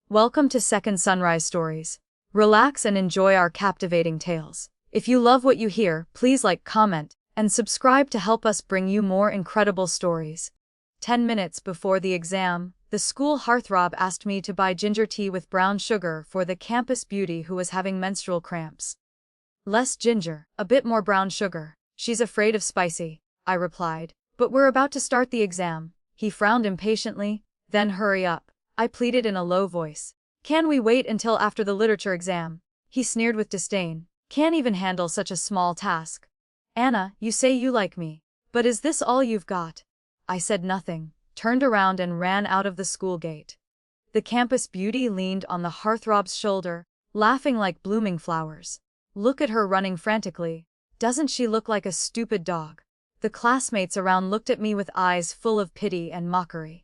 Welcome to Second Sunrise Stories. Relax and enjoy our captivating tales. If you love what you hear, please like, comment, and subscribe to help us bring you more incredible stories. 10 minutes before the exam, the school heartthrob asked me to buy ginger tea with brown sugar for the campus beauty who was having menstrual cramps. Less ginger, a bit more brown sugar. She's afraid of spicy, I replied. But we're about to start the exam. He frowned impatiently. Then hurry up, I pleaded in a low voice. Can we wait until after the literature exam? He sneered with disdain. Can't even handle such a small task. Anna, you say you like me. But is this all you've got? I said nothing, turned around and ran out of the school gate. The campus beauty leaned on the heartthrob's shoulder, laughing like blooming flowers. Look at her running frantically. Doesn't she look like a stupid dog? The classmates around looked at me with eyes full of pity and mockery.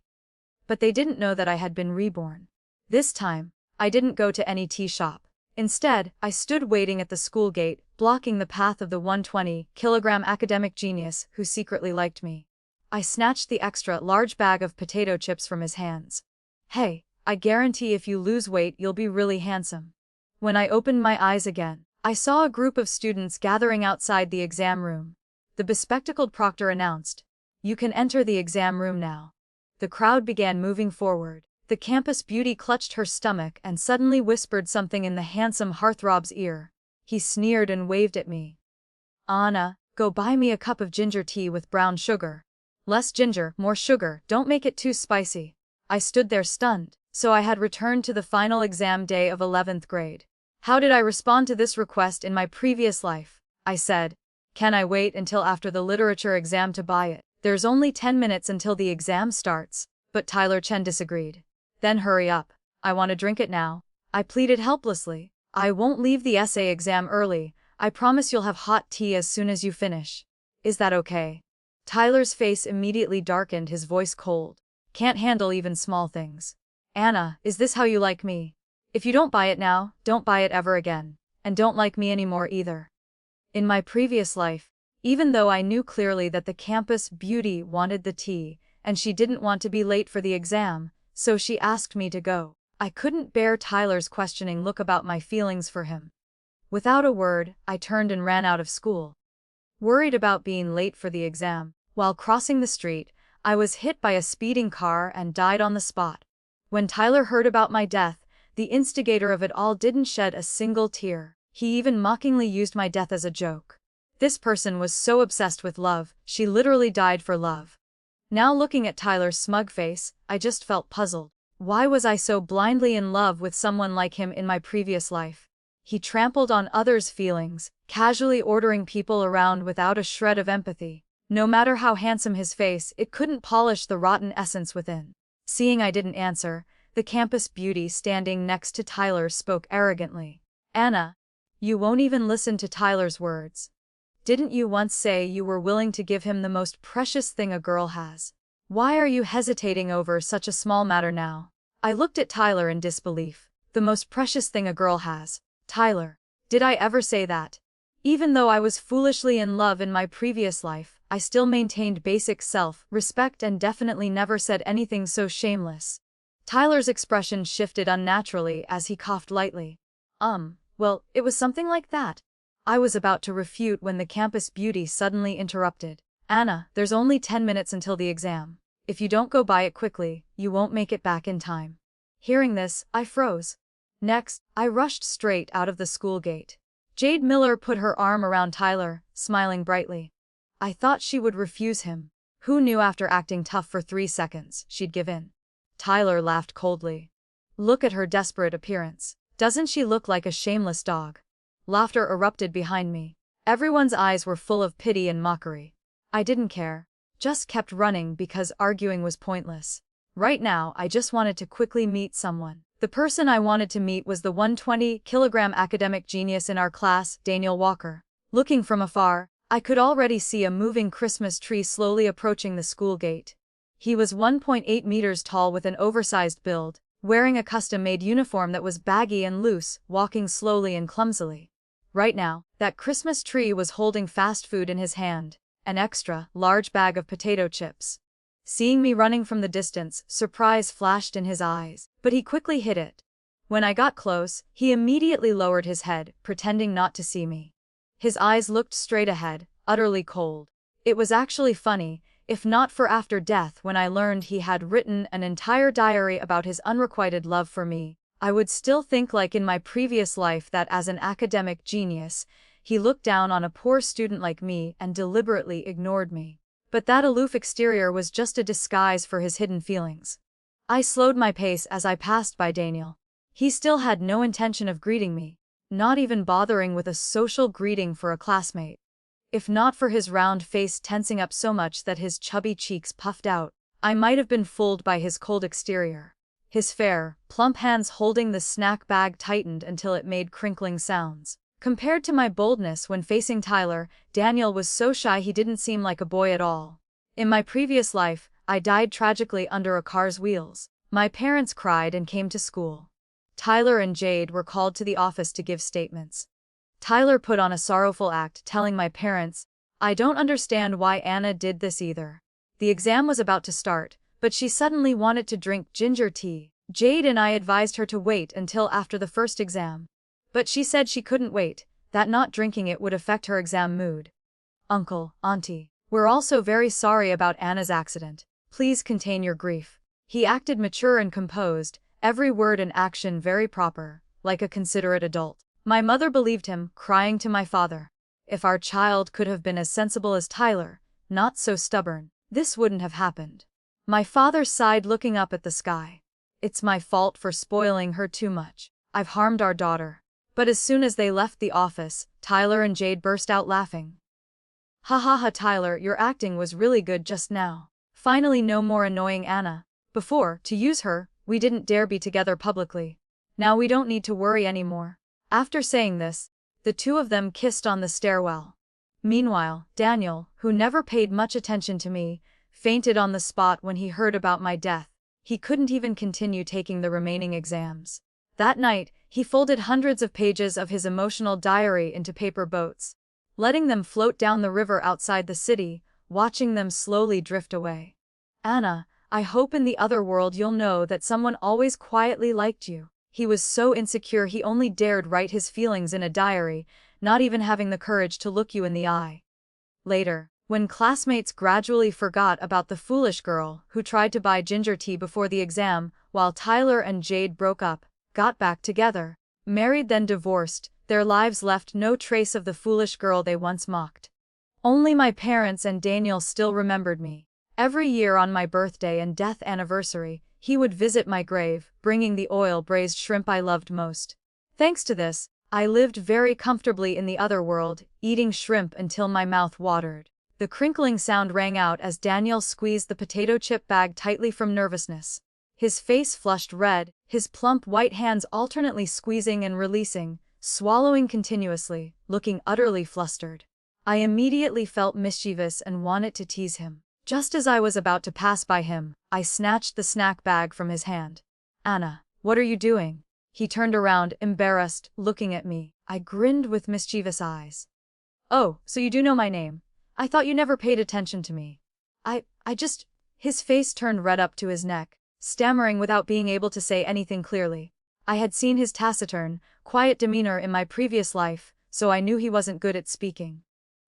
But they didn't know that I had been reborn. This time, I didn't go to any tea shop. Instead, I stood waiting at the school gate, blocking the path of the 120-kilogram academic genius who secretly liked me. I snatched the extra large bag of potato chips from his hands. Hey, I guarantee if you lose weight you'll be really handsome. When I opened my eyes again, I saw a group of students gathering outside the exam room. The bespectacled proctor announced, "You can enter the exam room now." The crowd began moving forward. The campus beauty clutched her stomach and suddenly whispered something in the handsome heartthrob's ear. He sneered and waved at me. Anna, go buy me a cup of ginger tea with brown sugar. Less ginger, more sugar, don't make it too spicy. I stood there stunned, so I had returned to the final exam day of 11th grade. How did I respond to this request in my previous life? I said, "Can I wait until after the literature exam to buy it? There's only 10 minutes until the exam starts." But Tyler Chen disagreed. Then hurry up. I want to drink it now. I pleaded helplessly. I won't leave the essay exam early. I promise you'll have hot tea as soon as you finish. Is that okay? Tyler's face immediately darkened, his voice cold. Can't handle even small things. Anna, is this how you like me? If you don't buy it now, don't buy it ever again. And don't like me anymore either. In my previous life, even though I knew clearly that the campus beauty wanted the tea, and she didn't want to be late for the exam, so she asked me to go, I couldn't bear Tyler's questioning look about my feelings for him. Without a word, I turned and ran out of school. Worried about being late for the exam, while crossing the street, I was hit by a speeding car and died on the spot. When Tyler heard about my death, the instigator of it all didn't shed a single tear. He even mockingly used my death as a joke. This person was so obsessed with love, she literally died for love. Now looking at Tyler's smug face, I just felt puzzled. Why was I so blindly in love with someone like him in my previous life? He trampled on others' feelings, casually ordering people around without a shred of empathy. No matter how handsome his face, it couldn't polish the rotten essence within. Seeing I didn't answer, the campus beauty standing next to Tyler spoke arrogantly. Anna, you won't even listen to Tyler's words. Didn't you once say you were willing to give him the most precious thing a girl has? Why are you hesitating over such a small matter now? I looked at Tyler in disbelief. The most precious thing a girl has. Tyler, did I ever say that? Even though I was foolishly in love in my previous life, I still maintained basic self-respect and definitely never said anything so shameless. Tyler's expression shifted unnaturally as he coughed lightly. Well, it was something like that. I was about to refute when the campus beauty suddenly interrupted. Anna, there's only 10 minutes until the exam. If you don't go buy it quickly, you won't make it back in time. Hearing this, I froze. Next, I rushed straight out of the school gate. Jade Miller put her arm around Tyler, smiling brightly. I thought she would refuse him. Who knew after acting tough for 3 seconds, she'd give in? Tyler laughed coldly. Look at her desperate appearance. Doesn't she look like a shameless dog? Laughter erupted behind me. Everyone's eyes were full of pity and mockery. I didn't care. Just kept running because arguing was pointless. Right now, I just wanted to quickly meet someone. The person I wanted to meet was the 120-kilogram academic genius in our class, Daniel Walker. Looking from afar, I could already see a moving Christmas tree slowly approaching the school gate. He was 1.8 meters tall with an oversized build, wearing a custom-made uniform that was baggy and loose, walking slowly and clumsily. Right now, that Christmas tree was holding fast food in his hand, an extra large bag of potato chips. Seeing me running from the distance, surprise flashed in his eyes, but he quickly hid it. When I got close, he immediately lowered his head, pretending not to see me. His eyes looked straight ahead, utterly cold. It was actually funny, if not for after death when I learned he had written an entire diary about his unrequited love for me. I would still think like in my previous life that as an academic genius, he looked down on a poor student like me and deliberately ignored me. But that aloof exterior was just a disguise for his hidden feelings. I slowed my pace as I passed by Daniel. He still had no intention of greeting me, not even bothering with a social greeting for a classmate. If not for his round face tensing up so much that his chubby cheeks puffed out, I might have been fooled by his cold exterior. His fair, plump hands holding the snack bag tightened until it made crinkling sounds. Compared to my boldness when facing Tyler, Daniel was so shy he didn't seem like a boy at all. In my previous life, I died tragically under a car's wheels. My parents cried and came to school. Tyler and Jade were called to the office to give statements. Tyler put on a sorrowful act, telling my parents, "I don't understand why Anna did this either." The exam was about to start, but she suddenly wanted to drink ginger tea. Jade and I advised her to wait until after the first exam. But she said she couldn't wait, that not drinking it would affect her exam mood. "Uncle, Auntie, we're also very sorry about Anna's accident. Please contain your grief." He acted mature and composed, every word and action very proper, like a considerate adult. My mother believed him, crying to my father, "If our child could have been as sensible as Tyler, not so stubborn, this wouldn't have happened." My father sighed, looking up at the sky. "It's my fault for spoiling her too much. I've harmed our daughter." But as soon as they left the office, Tyler and Jade burst out laughing. "Ha ha ha, Tyler, your acting was really good just now. Finally no more annoying Anna. Before, to use her, we didn't dare be together publicly. Now we don't need to worry anymore." After saying this, the two of them kissed on the stairwell. Meanwhile, Daniel, who never paid much attention to me, fainted on the spot when he heard about my death. He couldn't even continue taking the remaining exams. That night, he folded hundreds of pages of his emotional diary into paper boats, letting them float down the river outside the city, watching them slowly drift away. "Anna, I hope in the other world you'll know that someone always quietly liked you." He was so insecure he only dared write his feelings in a diary, not even having the courage to look you in the eye. Later, when classmates gradually forgot about the foolish girl who tried to buy ginger tea before the exam, while Tyler and Jade broke up, got back together, married then divorced, their lives left no trace of the foolish girl they once mocked. Only my parents and Daniel still remembered me. Every year on my birthday and death anniversary, he would visit my grave, bringing the oil-braised shrimp I loved most. Thanks to this, I lived very comfortably in the other world, eating shrimp until my mouth watered. The crinkling sound rang out as Daniel squeezed the potato chip bag tightly from nervousness. His face flushed red, his plump white hands alternately squeezing and releasing, swallowing continuously, looking utterly flustered. I immediately felt mischievous and wanted to tease him. Just as I was about to pass by him, I snatched the snack bag from his hand. "Anna, what are you doing?" He turned around, embarrassed, looking at me. I grinned with mischievous eyes. "Oh, so you do know my name? I thought you never paid attention to me." I just... His face turned red up to his neck, stammering without being able to say anything clearly. I had seen his taciturn, quiet demeanor in my previous life, so I knew he wasn't good at speaking.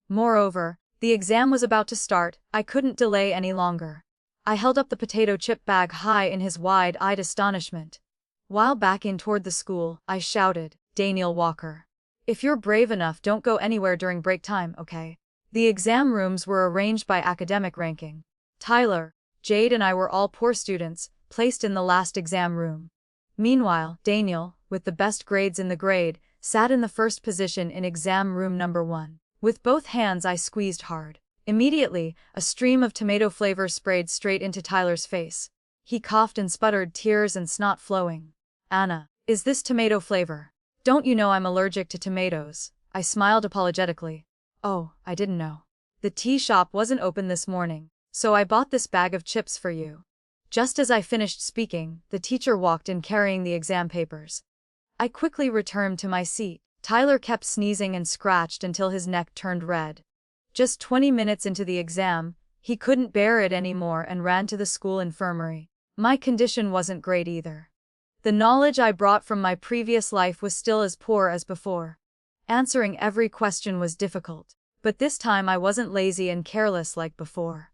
Moreover, the exam was about to start, I couldn't delay any longer. I held up the potato chip bag high in his wide-eyed astonishment. While backing toward the school, I shouted, "Daniel Walker. If you're brave enough, don't go anywhere during break time, okay?" The exam rooms were arranged by academic ranking. Tyler, Jade and I were all poor students, placed in the last exam room. Meanwhile, Daniel, with the best grades in the grade, sat in the first position in exam room number 1. With both hands I squeezed hard. Immediately, a stream of tomato flavor sprayed straight into Tyler's face. He coughed and sputtered, tears and snot flowing. "Anna, is this tomato flavor? Don't you know I'm allergic to tomatoes?" I smiled apologetically. "Oh, I didn't know. The tea shop wasn't open this morning, so I bought this bag of chips for you." Just as I finished speaking, the teacher walked in carrying the exam papers. I quickly returned to my seat. Tyler kept sneezing and scratched until his neck turned red. Just 20 minutes into the exam, he couldn't bear it anymore and ran to the school infirmary. My condition wasn't great either. The knowledge I brought from my previous life was still as poor as before. Answering every question was difficult, but this time I wasn't lazy and careless like before.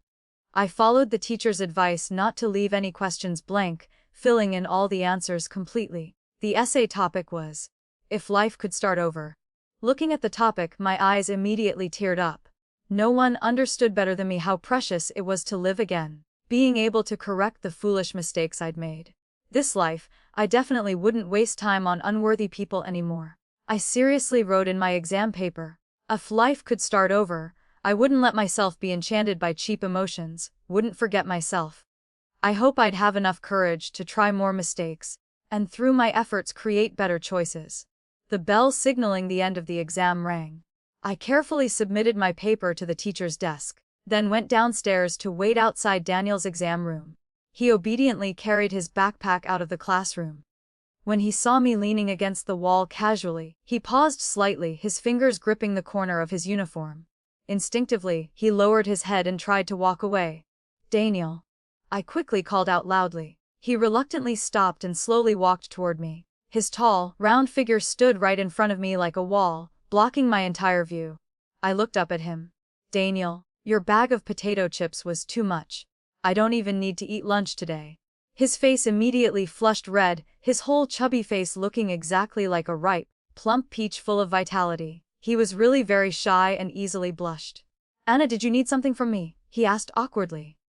I followed the teacher's advice not to leave any questions blank, filling in all the answers completely. The essay topic was, "If life could start over." Looking at the topic, my eyes immediately teared up. No one understood better than me how precious it was to live again, being able to correct the foolish mistakes I'd made. This life, I definitely wouldn't waste time on unworthy people anymore. I seriously wrote in my exam paper, if life could start over, I wouldn't let myself be enchanted by cheap emotions, wouldn't forget myself. I hope I'd have enough courage to try more mistakes, and through my efforts create better choices. The bell signaling the end of the exam rang. I carefully submitted my paper to the teacher's desk, then went downstairs to wait outside Daniel's exam room. He obediently carried his backpack out of the classroom. When he saw me leaning against the wall casually, he paused slightly, his fingers gripping the corner of his uniform. Instinctively, he lowered his head and tried to walk away. "Daniel," I quickly called out loudly. He reluctantly stopped and slowly walked toward me. His tall, round figure stood right in front of me like a wall, blocking my entire view. I looked up at him. "Daniel, your bag of potato chips was too much. I don't even need to eat lunch today." His face immediately flushed red, his whole chubby face looking exactly like a ripe, plump peach full of vitality. He was really very shy and easily blushed. "Anna, did you need something from me?" he asked awkwardly.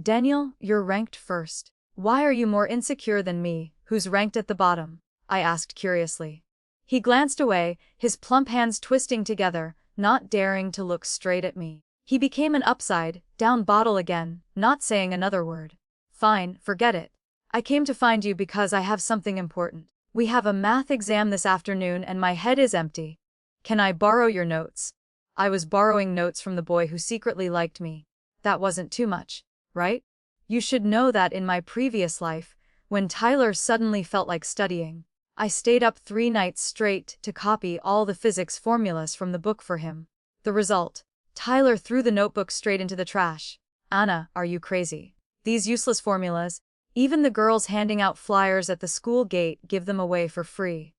"Daniel, you're ranked first. Why are you more insecure than me, who's ranked at the bottom?" I asked curiously. He glanced away, his plump hands twisting together, not daring to look straight at me. He became an upside-down bottle again, not saying another word. "Fine, forget it. I came to find you because I have something important. We have a math exam this afternoon and my head is empty. Can I borrow your notes?" I was borrowing notes from the boy who secretly liked me. That wasn't too much, right? You should know that in my previous life, when Tyler suddenly felt like studying, I stayed up 3 nights straight to copy all the physics formulas from the book for him. The result: Tyler threw the notebook straight into the trash. "Anna, are you crazy? These useless formulas, even the girls handing out flyers at the school gate give them away for free."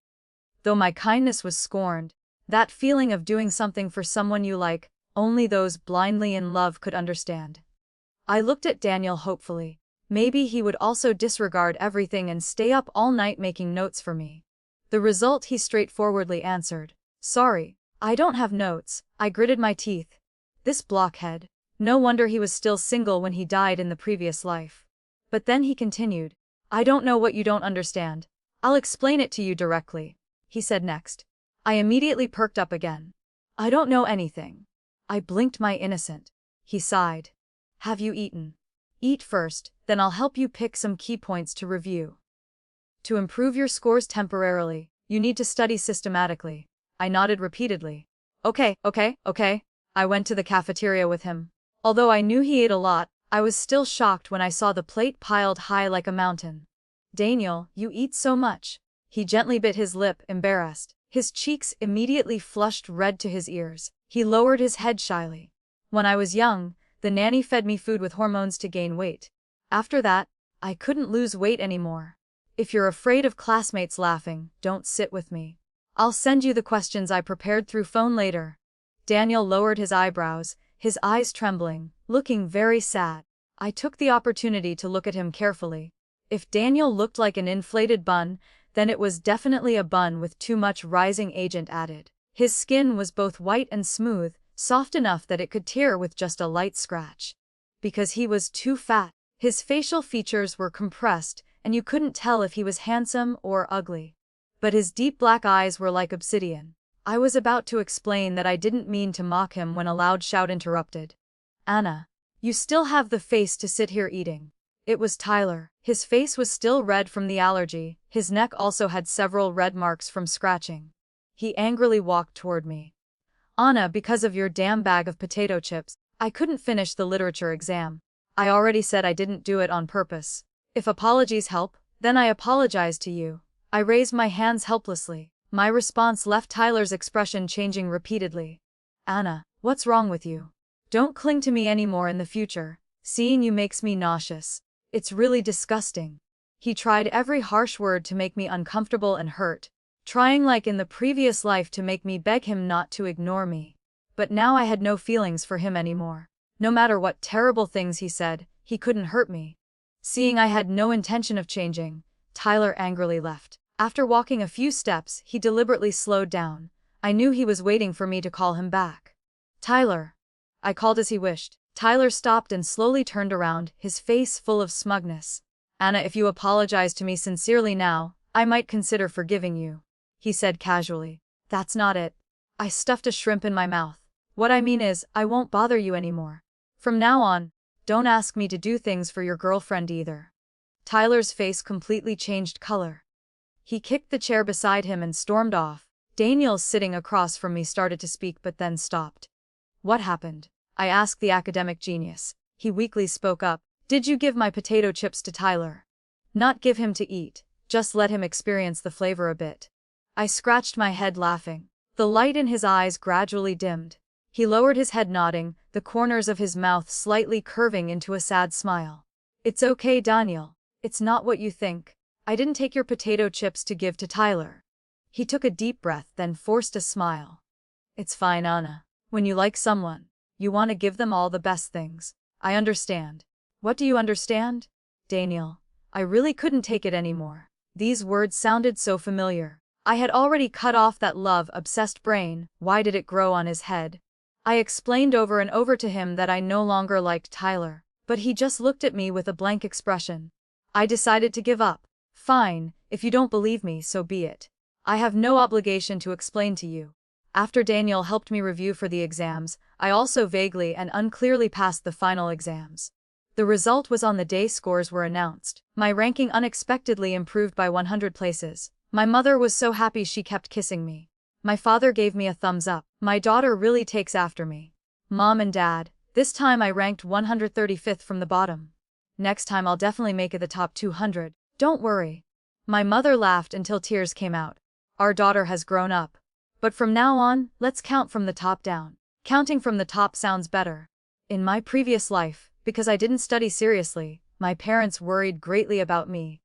Though my kindness was scorned, that feeling of doing something for someone you like, only those blindly in love could understand. I looked at Daniel hopefully. Maybe he would also disregard everything and stay up all night making notes for me. The result: he straightforwardly answered, "Sorry, I don't have notes." I gritted my teeth. This blockhead. No wonder he was still single when he died in the previous life. But then he continued, "I don't know what you don't understand. I'll explain it to you directly," he said next. I immediately perked up again. "I don't know anything." I blinked my innocent. He sighed. "Have you eaten? Eat first, then I'll help you pick some key points to review. To improve your scores temporarily, you need to study systematically." I nodded repeatedly. Okay. I went to the cafeteria with him. Although I knew he ate a lot, I was still shocked when I saw the plate piled high like a mountain. "Daniel, you eat so much." He gently bit his lip, embarrassed. His cheeks immediately flushed red to his ears. He lowered his head shyly. "When I was young, the nanny fed me food with hormones to gain weight. After that, I couldn't lose weight anymore. If you're afraid of classmates laughing, don't sit with me. I'll send you the questions I prepared through phone later." Daniel lowered his eyebrows, his eyes trembling, looking very sad. I took the opportunity to look at him carefully. If Daniel looked like an inflated bun, then it was definitely a bun with too much rising agent added. His skin was both white and smooth, soft enough that it could tear with just a light scratch. Because he was too fat, his facial features were compressed, and you couldn't tell if he was handsome or ugly. But his deep black eyes were like obsidian. I was about to explain that I didn't mean to mock him when a loud shout interrupted. "Anna, you still have the face to sit here eating." It was Tyler. His face was still red from the allergy, his neck also had several red marks from scratching. He angrily walked toward me. "Anna, because of your damn bag of potato chips, I couldn't finish the literature exam. I already said I didn't do it on purpose. If apologies help, then I apologize to you." I raised my hands helplessly. My response left Tyler's expression changing repeatedly. "Anna, what's wrong with you? Don't cling to me anymore in the future. Seeing you makes me nauseous. It's really disgusting." He tried every harsh word to make me uncomfortable and hurt, trying like in the previous life to make me beg him not to ignore me. But now I had no feelings for him anymore. No matter what terrible things he said, he couldn't hurt me. Seeing I had no intention of changing, Tyler angrily left. After walking a few steps, he deliberately slowed down. I knew he was waiting for me to call him back. Tyler. I called as he wished. Tyler stopped and slowly turned around, his face full of smugness. Anna, if you apologize to me sincerely now, I might consider forgiving you, he said casually. That's not it. I stuffed a shrimp in my mouth. What I mean is, I won't bother you anymore. From now on, don't ask me to do things for your girlfriend either. Tyler's face completely changed color. He kicked the chair beside him and stormed off. Daniel, sitting across from me, started to speak but then stopped. What happened? I asked the academic genius. He weakly spoke up. Did you give my potato chips to Tyler? Not give him to eat, just let him experience the flavor a bit. I scratched my head laughing. The light in his eyes gradually dimmed. He lowered his head, nodding, the corners of his mouth slightly curving into a sad smile. It's okay, Daniel. It's not what you think. I didn't take your potato chips to give to Tyler. He took a deep breath, then forced a smile. It's fine, Anna. When you like someone, you want to give them all the best things. I understand. What do you understand? Daniel. I really couldn't take it anymore. These words sounded so familiar. I had already cut off that love-obsessed brain. Why did it grow on his head? I explained over and over to him that I no longer liked Tyler, but he just looked at me with a blank expression. I decided to give up. Fine, if you don't believe me, so be it. I have no obligation to explain to you. After Daniel helped me review for the exams, I also vaguely and unclearly passed the final exams. The result was on the day scores were announced. My ranking unexpectedly improved by 100 places. My mother was so happy she kept kissing me. My father gave me a thumbs up. My daughter really takes after me. Mom and Dad, this time I ranked 135th from the bottom. Next time I'll definitely make it the top 200. Don't worry. My mother laughed until tears came out. Our daughter has grown up. But from now on, let's count from the top down. Counting from the top sounds better. In my previous life, because I didn't study seriously, my parents worried greatly about me.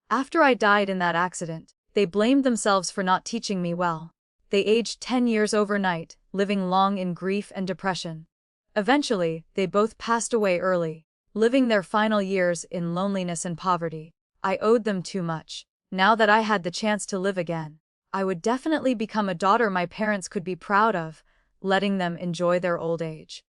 After I died in that accident, they blamed themselves for not teaching me well. They aged 10 years overnight, living long in grief and depression. Eventually, they both passed away early, living their final years in loneliness and poverty. I owed them too much. Now that I had the chance to live again, I would definitely become a daughter my parents could be proud of, letting them enjoy their old age.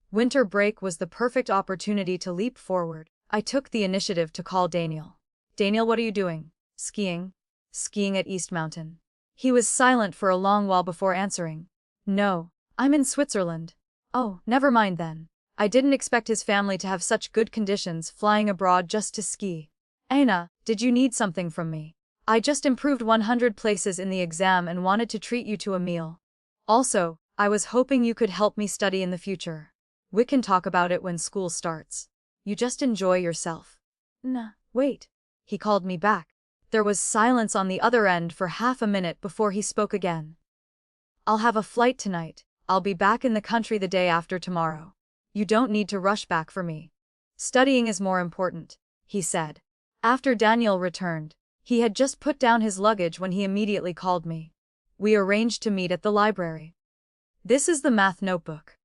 Winter break was the perfect opportunity to leap forward. I took the initiative to call Daniel. Daniel, what are you doing? Skiing? Skiing at East Mountain. He was silent for a long while before answering. No, I'm in Switzerland. Oh, never mind then. I didn't expect his family to have such good conditions, flying abroad just to ski. Anna, did you need something from me? I just improved 100 places in the exam and wanted to treat you to a meal. Also, I was hoping you could help me study in the future. We can talk about it when school starts. You just enjoy yourself. Nah, wait. He called me back. There was silence on the other end for half a minute before he spoke again. I'll have a flight tonight. I'll be back in the country the day after tomorrow. You don't need to rush back for me. Studying is more important, he said. After Daniel returned, he had just put down his luggage when he immediately called me. We arranged to meet at the library. This is the math notebook.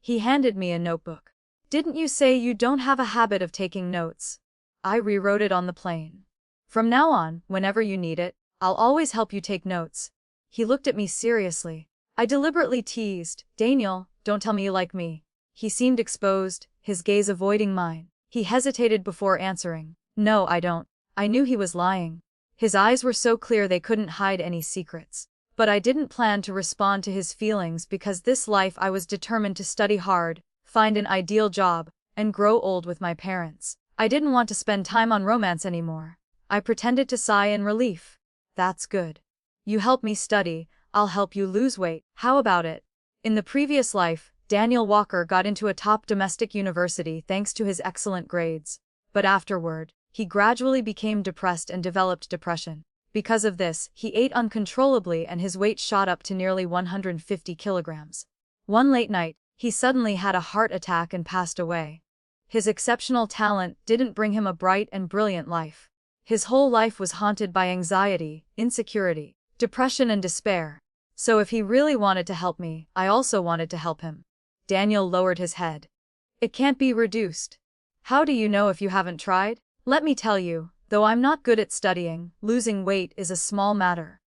He handed me a notebook. Didn't you say you don't have a habit of taking notes? I rewrote it on the plane. From now on, whenever you need it, I'll always help you take notes. He looked at me seriously. I deliberately teased, Daniel, don't tell me you like me. He seemed exposed, his gaze avoiding mine. He hesitated before answering. No, I don't. I knew he was lying. His eyes were so clear they couldn't hide any secrets. But I didn't plan to respond to his feelings because this life I was determined to study hard, find an ideal job, and grow old with my parents. I didn't want to spend time on romance anymore. I pretended to sigh in relief. That's good. You help me study, I'll help you lose weight. How about it? In the previous life, Daniel Walker got into a top domestic university thanks to his excellent grades. But afterward, he gradually became depressed and developed depression. Because of this, he ate uncontrollably and his weight shot up to nearly 150 kilograms. One late night, he suddenly had a heart attack and passed away. His exceptional talent didn't bring him a bright and brilliant life. His whole life was haunted by anxiety, insecurity, depression and despair. So if he really wanted to help me, I also wanted to help him. Daniel lowered his head. It can't be reduced. How do you know if you haven't tried? Let me tell you, though I'm not good at studying, losing weight is a small matter.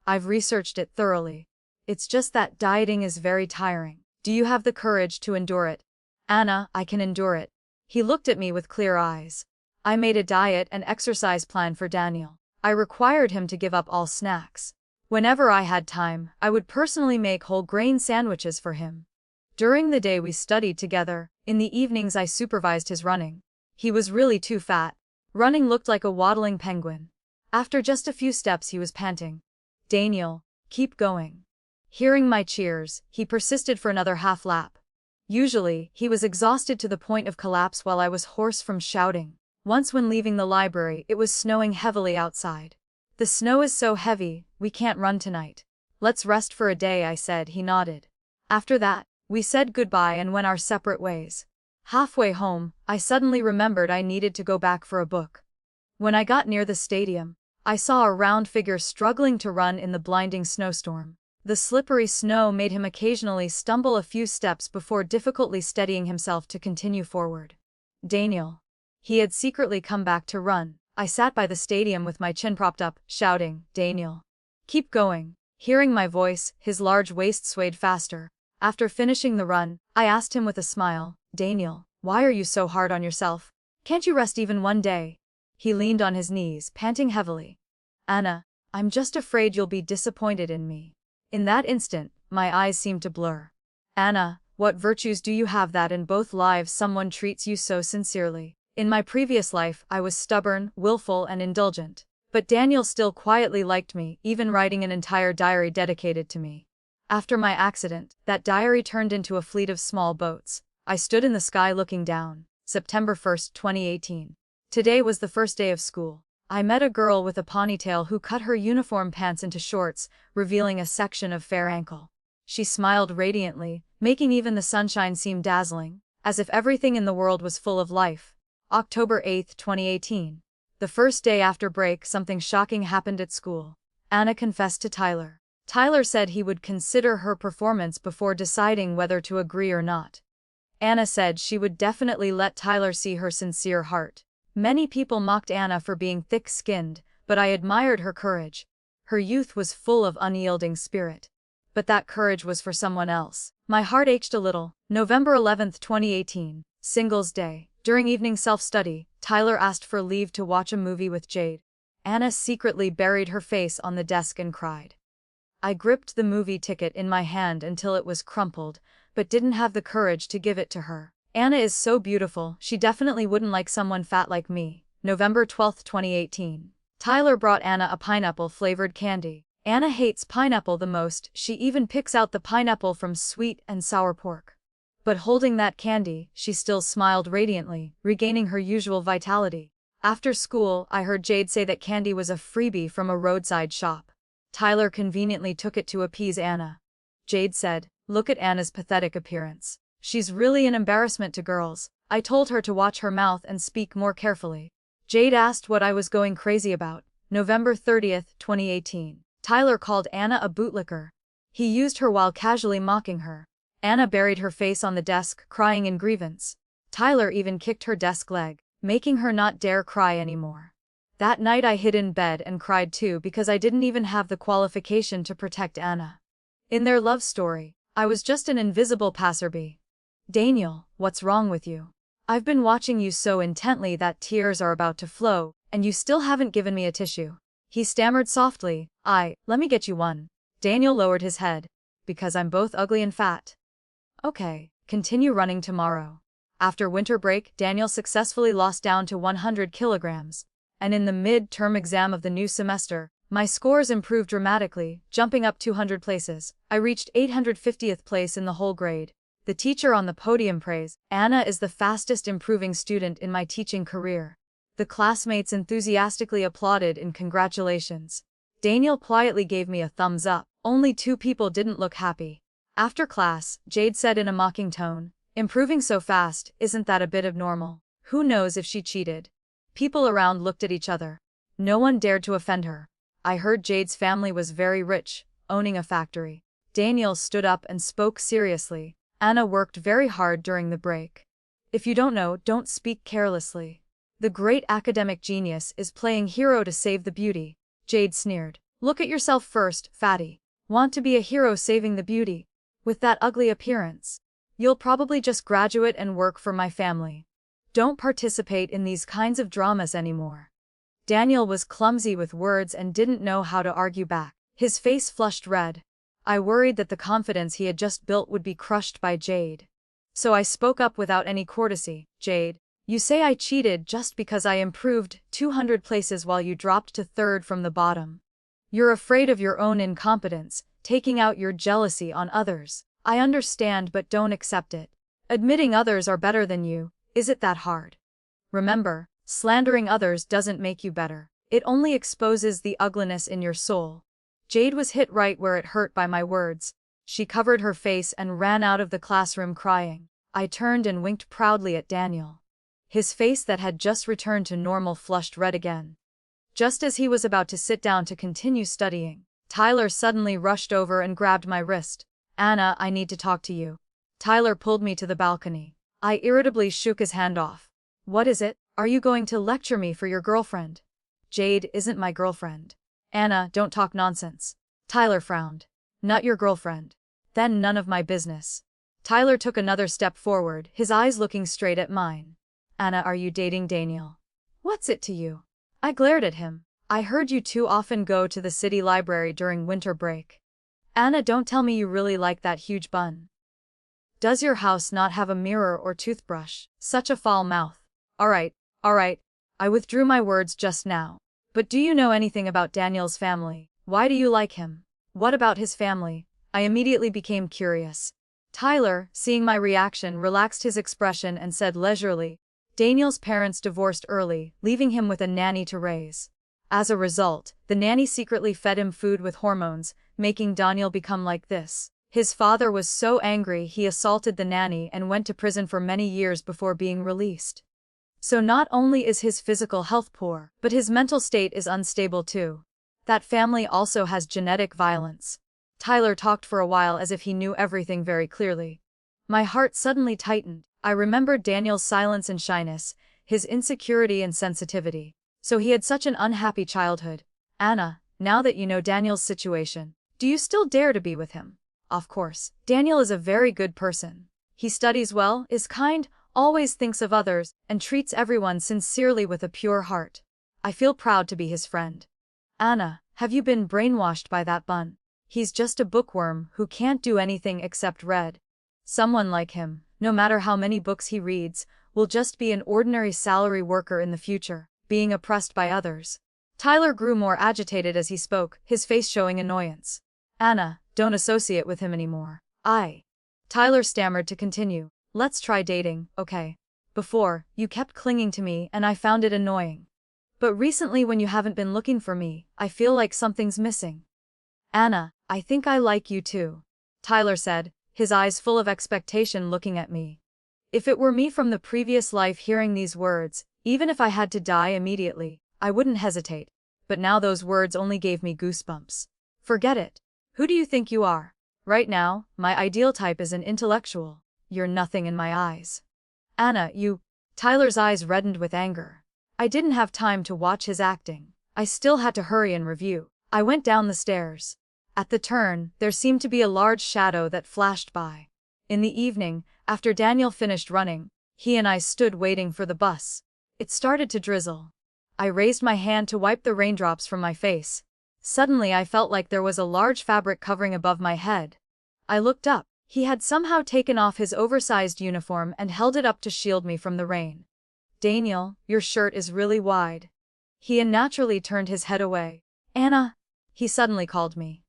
I've researched it thoroughly. It's just that dieting is very tiring. Do you have the courage to endure it? Anna, I can endure it. He looked at me with clear eyes. I made a diet and exercise plan for Daniel. I required him to give up all snacks. Whenever I had time, I would personally make whole grain sandwiches for him. During the day we studied together, in the evenings I supervised his running. He was really too fat. Running looked like a waddling penguin. After just a few steps he was panting. Daniel, keep going. Hearing my cheers, he persisted for another half lap. Usually, he was exhausted to the point of collapse while I was hoarse from shouting. Once when leaving the library, it was snowing heavily outside. The snow is so heavy, we can't run tonight. Let's rest for a day, I said. He nodded. After that, we said goodbye and went our separate ways. Halfway home, I suddenly remembered I needed to go back for a book. When I got near the stadium, I saw a round figure struggling to run in the blinding snowstorm. The slippery snow made him occasionally stumble a few steps before difficultly steadying himself to continue forward. Daniel. He had secretly come back to run. I sat by the stadium with my chin propped up, shouting, Daniel. Keep going. Hearing my voice, his large waist swayed faster. After finishing the run, I asked him with a smile, Daniel, why are you so hard on yourself? Can't you rest even one day? He leaned on his knees, panting heavily. Anna, I'm just afraid you'll be disappointed in me. In that instant, my eyes seemed to blur. Anna, what virtues do you have that in both lives someone treats you so sincerely? In my previous life, I was stubborn, willful, and indulgent. But Daniel still quietly liked me, even writing an entire diary dedicated to me. After my accident, that diary turned into a fleet of small boats. I stood in the sky looking down. September 1, 2018. Today was the first day of school. I met a girl with a ponytail who cut her uniform pants into shorts, revealing a section of fair ankle. She smiled radiantly, making even the sunshine seem dazzling, as if everything in the world was full of life. October 8, 2018. The first day after break, something shocking happened at school. Anna confessed to Tyler. Tyler said he would consider her performance before deciding whether to agree or not. Anna said she would definitely let Tyler see her sincere heart. Many people mocked Anna for being thick-skinned, but I admired her courage. Her youth was full of unyielding spirit. But that courage was for someone else. My heart ached a little. November 11, 2018, Singles Day. During evening self-study, Tyler asked for leave to watch a movie with Jade. Anna secretly buried her face on the desk and cried. I gripped the movie ticket in my hand until it was crumpled, but didn't have the courage to give it to her. Anna is so beautiful, she definitely wouldn't like someone fat like me. November 12, 2018. Tyler brought Anna a pineapple-flavored candy. Anna hates pineapple the most, she even picks out the pineapple from sweet and sour pork. But holding that candy, she still smiled radiantly, regaining her usual vitality. After school, I heard Jade say that candy was a freebie from a roadside shop. Tyler conveniently took it to appease Anna. Jade said, "Look at Anna's pathetic appearance. She's really an embarrassment to girls." I told her to watch her mouth and speak more carefully. Jade asked what I was going crazy about. November 30, 2018. Tyler called Anna a bootlicker. He used her while casually mocking her. Anna buried her face on the desk, crying in grievance. Tyler even kicked her desk leg, making her not dare cry anymore. That night I hid in bed and cried too because I didn't even have the qualification to protect Anna. In their love story, I was just an invisible passerby. Daniel, what's wrong with you? I've been watching you so intently that tears are about to flow, and you still haven't given me a tissue. He stammered softly, let me get you one. Daniel lowered his head. Because I'm both ugly and fat. Okay, continue running tomorrow. After winter break, Daniel successfully lost down to 100 kilograms. And in the mid-term exam of the new semester, my scores improved dramatically, jumping up 200 places. I reached 850th place in the whole grade. The teacher on the podium praised, "Anna is the fastest improving student in my teaching career." The classmates enthusiastically applauded in congratulations. Daniel quietly gave me a thumbs up. Only 2 people didn't look happy. After class, Jade said in a mocking tone, "Improving so fast, isn't that a bit abnormal? Who knows if she cheated?" People around looked at each other. No one dared to offend her. I heard Jade's family was very rich, owning a factory. Daniel stood up and spoke seriously. Anna worked very hard during the break. If you don't know, don't speak carelessly. The great academic genius is playing hero to save the beauty. Jade sneered. Look at yourself first, fatty. Want to be a hero saving the beauty? With that ugly appearance. You'll probably just graduate and work for my family. Don't participate in these kinds of dramas anymore. Daniel was clumsy with words and didn't know how to argue back. His face flushed red. I worried that the confidence he had just built would be crushed by Jade. So I spoke up without any courtesy. Jade, you say I cheated just because I improved 200 places while you dropped to third from the bottom. You're afraid of your own incompetence, taking out your jealousy on others. I understand, but don't accept it. Admitting others are better than you, is it that hard? Remember, slandering others doesn't make you better. It only exposes the ugliness in your soul. Jade was hit right where it hurt by my words. She covered her face and ran out of the classroom crying. I turned and winked proudly at Daniel. His face that had just returned to normal flushed red again. Just as he was about to sit down to continue studying, Tyler suddenly rushed over and grabbed my wrist. Anna, I need to talk to you. Tyler pulled me to the balcony. I irritably shook his hand off. What is it? Are you going to lecture me for your girlfriend? Jade isn't my girlfriend. Anna, don't talk nonsense. Tyler frowned. Not your girlfriend. Then none of my business. Tyler took another step forward, his eyes looking straight at mine. Anna, are you dating Daniel? What's it to you? I glared at him. I heard you two often go to the city library during winter break. Anna, don't tell me you really like that huge bun. Does your house not have a mirror or toothbrush? Such a foul mouth. Alright. I withdrew my words just now. But do you know anything about Daniel's family? Why do you like him? What about his family? I immediately became curious. Tyler, seeing my reaction, relaxed his expression and said leisurely, Daniel's parents divorced early, leaving him with a nanny to raise. As a result, the nanny secretly fed him food with hormones, making Daniel become like this. His father was so angry he assaulted the nanny and went to prison for many years before being released. So not only is his physical health poor, but his mental state is unstable too. That family also has genetic violence. Tyler talked for a while as if he knew everything very clearly. My heart suddenly tightened. I remembered Daniel's silence and shyness, his insecurity and sensitivity. So he had such an unhappy childhood. Anna, now that you know Daniel's situation, do you still dare to be with him? Of course. Daniel is a very good person. He studies well, is kind, always thinks of others, and treats everyone sincerely with a pure heart. I feel proud to be his friend. Anna, have you been brainwashed by that bun? He's just a bookworm who can't do anything except read. Someone like him, no matter how many books he reads, will just be an ordinary salary worker in the future, being oppressed by others. Tyler grew more agitated as he spoke, his face showing annoyance. Anna, don't associate with him anymore. Tyler stammered to continue. Let's try dating, okay? Before, you kept clinging to me and I found it annoying. But recently when you haven't been looking for me, I feel like something's missing. Anna, I think I like you too. Tyler said, his eyes full of expectation looking at me. If it were me from the previous life hearing these words, even if I had to die immediately, I wouldn't hesitate. But now those words only gave me goosebumps. Forget it. Who do you think you are? Right now, my ideal type is an intellectual. You're nothing in my eyes. Anna, you... Tyler's eyes reddened with anger. I didn't have time to watch his acting. I still had to hurry and review. I went down the stairs. At the turn, there seemed to be a large shadow that flashed by. In the evening, after Daniel finished running, he and I stood waiting for the bus. It started to drizzle. I raised my hand to wipe the raindrops from my face. Suddenly I felt like there was a large fabric covering above my head. I looked up. He had somehow taken off his oversized uniform and held it up to shield me from the rain. Daniel, your shirt is really wide. He unnaturally turned his head away. Anna, he suddenly called me.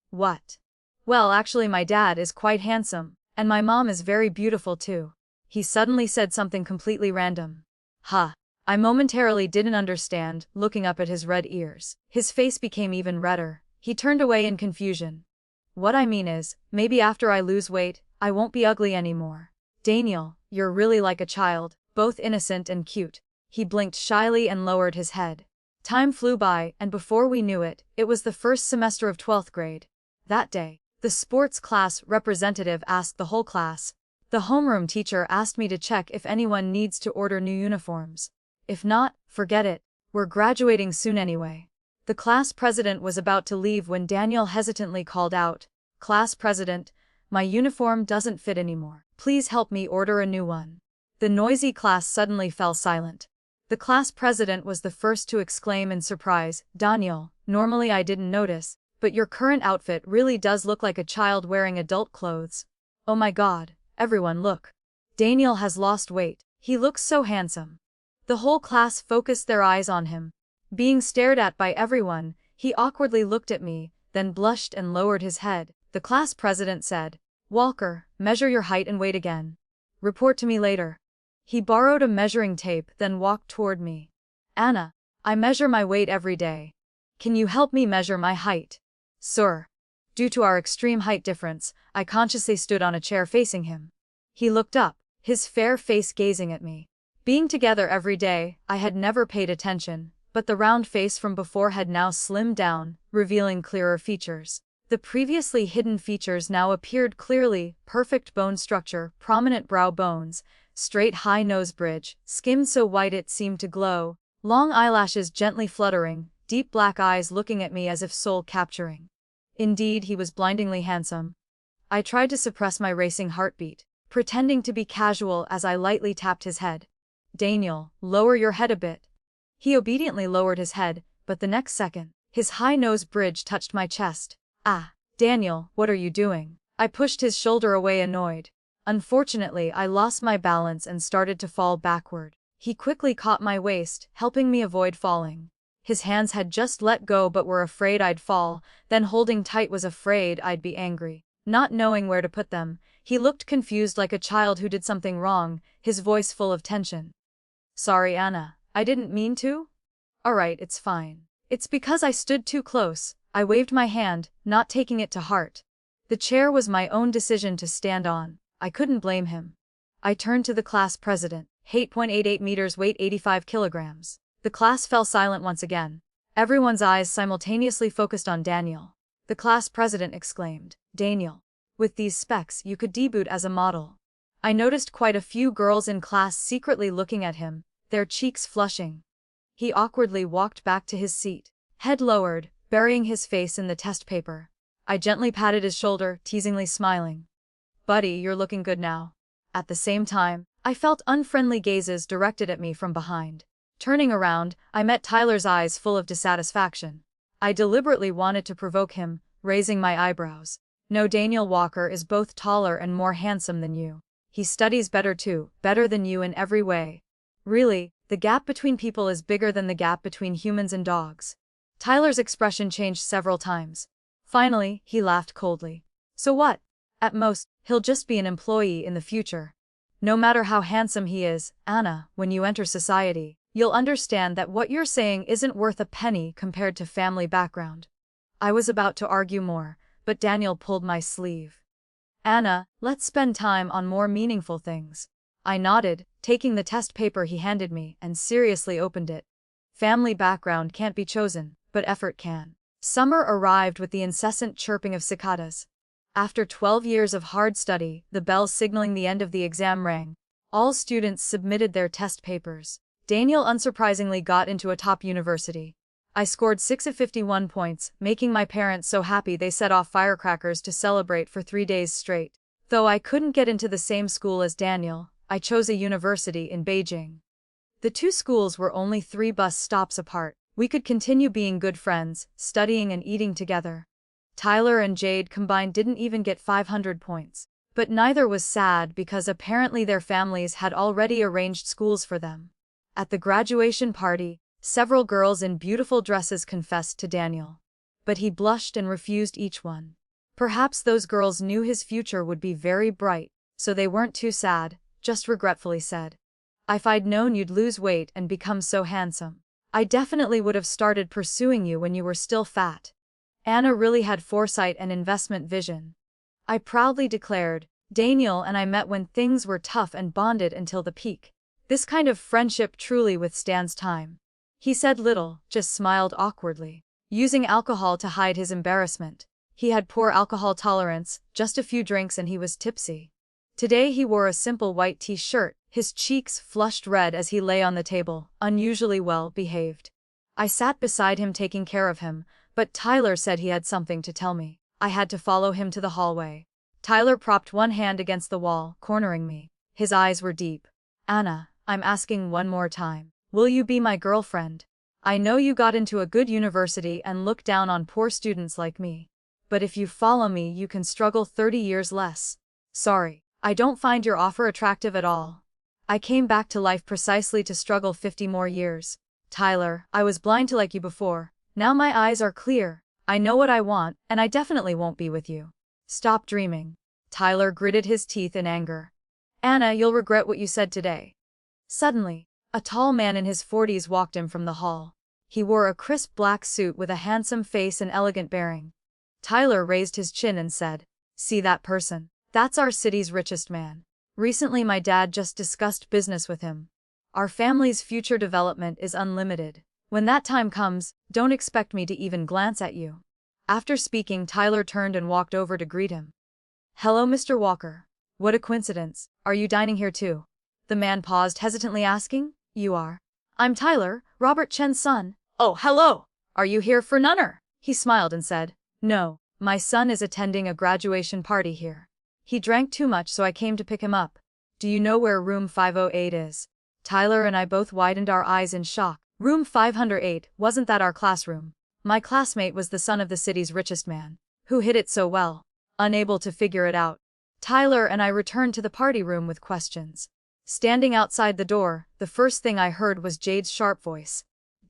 What? Well, actually my dad is quite handsome, and my mom is very beautiful too. He suddenly said something completely random. Huh. I momentarily didn't understand, looking up at his red ears. His face became even redder. He turned away in confusion. What I mean is, maybe after I lose weight, I won't be ugly anymore. Daniel, you're really like a child, both innocent and cute. He blinked shyly and lowered his head. Time flew by, and before we knew it, it was the first semester of 12th grade. That day, the sports class representative asked the whole class. The homeroom teacher asked me to check if anyone needs to order new uniforms. If not, forget it. We're graduating soon anyway. The class president was about to leave when Daniel hesitantly called out, "Class president, my uniform doesn't fit anymore. Please help me order a new one." The noisy class suddenly fell silent. The class president was the first to exclaim in surprise, "Daniel, normally I didn't notice, but your current outfit really does look like a child wearing adult clothes. Oh my God, everyone look. Daniel has lost weight. He looks so handsome." The whole class focused their eyes on him. Being stared at by everyone, he awkwardly looked at me, then blushed and lowered his head. The class president said, "Walker, measure your height and weight again. Report to me later." He borrowed a measuring tape, then walked toward me. "Anna, I measure my weight every day. Can you help me measure my height?" "Sir." Due to our extreme height difference, I consciously stood on a chair facing him. He looked up, his fair face gazing at me. Being together every day, I had never paid attention, but the round face from before had now slimmed down, revealing clearer features. The previously hidden features now appeared clearly: perfect bone structure, prominent brow bones, straight high nose bridge, skin so white it seemed to glow, long eyelashes gently fluttering, deep black eyes looking at me as if soul-capturing. Indeed, he was blindingly handsome. I tried to suppress my racing heartbeat, pretending to be casual as I lightly tapped his head. "Daniel, lower your head a bit." He obediently lowered his head, but the next second, his high nose bridge touched my chest. "Ah, Daniel, what are you doing?" I pushed his shoulder away, annoyed. Unfortunately, I lost my balance and started to fall backward. He quickly caught my waist, helping me avoid falling. His hands had just let go but were afraid I'd fall, then holding tight was afraid I'd be angry. Not knowing where to put them, he looked confused like a child who did something wrong, his voice full of tension. "Sorry, Anna, I didn't mean to." "Alright, it's fine. It's because I stood too close." I waved my hand, not taking it to heart. The chair was my own decision to stand on. I couldn't blame him. I turned to the class president. "Height 0.88 meters, weight 85 kilograms. The class fell silent once again. Everyone's eyes simultaneously focused on Daniel. The class president exclaimed, "Daniel, with these specs you could debut as a model." I noticed quite a few girls in class secretly looking at him, their cheeks flushing. He awkwardly walked back to his seat, head lowered, burying his face in the test paper. I gently patted his shoulder, teasingly smiling. "Buddy, you're looking good now." At the same time, I felt unfriendly gazes directed at me from behind. Turning around, I met Tyler's eyes full of dissatisfaction. I deliberately wanted to provoke him, raising my eyebrows. "No, Daniel Walker is both taller and more handsome than you. He studies better too, better than you in every way. Really, the gap between people is bigger than the gap between humans and dogs." Tyler's expression changed several times. Finally, he laughed coldly. "So what? At most, he'll just be an employee in the future. No matter how handsome he is, Anna, when you enter society, you'll understand that what you're saying isn't worth a penny compared to family background." I was about to argue more, but Daniel pulled my sleeve. "Anna, let's spend time on more meaningful things." I nodded, taking the test paper he handed me, and seriously opened it. Family background can't be chosen, but effort can. Summer arrived with the incessant chirping of cicadas. After 12 years of hard study, the bell signaling the end of the exam rang. All students submitted their test papers. Daniel unsurprisingly got into a top university. I scored 6 of 51 points, making my parents so happy they set off firecrackers to celebrate for 3 days straight. Though I couldn't get into the same school as Daniel, I chose a university in Beijing. The two schools were only 3 bus stops apart. We could continue being good friends, studying and eating together. Tyler and Jade combined didn't even get 500 points. But neither was sad because apparently their families had already arranged schools for them. At the graduation party, several girls in beautiful dresses confessed to Daniel. But he blushed and refused each one. Perhaps those girls knew his future would be very bright, so they weren't too sad, just regretfully said, "If I'd known you'd lose weight and become so handsome, I definitely would have started pursuing you when you were still fat." Anna really had foresight and investment vision. I proudly declared, "Daniel and I met when things were tough and bonded until the peak. This kind of friendship truly withstands time." He said little, just smiled awkwardly, using alcohol to hide his embarrassment. He had poor alcohol tolerance, just a few drinks and he was tipsy. Today he wore a simple white t-shirt, his cheeks flushed red as he lay on the table, unusually well behaved. I sat beside him taking care of him, but Tyler said he had something to tell me. I had to follow him to the hallway. Tyler propped one hand against the wall, cornering me. His eyes were deep. Anna, I'm asking one more time. Will you be my girlfriend? I know you got into a good university and look down on poor students like me. But if you follow me, you can struggle 30 years less. Sorry, I don't find your offer attractive at all. I came back to life precisely to struggle 50 more years. Tyler, I was blind to like you before. Now my eyes are clear. I know what I want, and I definitely won't be with you. Stop dreaming. Tyler gritted his teeth in anger. Anna, you'll regret what you said today. Suddenly, a tall man in his 40s walked in from the hall. He wore a crisp black suit with a handsome face and elegant bearing. Tyler raised his chin and said, "See that person? That's our city's richest man. Recently my dad just discussed business with him. Our family's future development is unlimited. When that time comes, don't expect me to even glance at you." After speaking, Tyler turned and walked over to greet him. "Hello, Mr. Walker. What a coincidence. Are you dining here too?" The man paused, hesitantly asking. "You are?" "I'm Tyler, Robert Chen's son." "Oh, hello. Are you here for Nunner?" He smiled and said, "No, my son is attending a graduation party here. He drank too much, so I came to pick him up. Do you know where room 508 is?" Tyler and I both widened our eyes in shock. Room 508, wasn't that our classroom? My classmate was the son of the city's richest man. Who hid it so well? Unable to figure it out, Tyler and I returned to the party room with questions. Standing outside the door, the first thing I heard was Jade's sharp voice.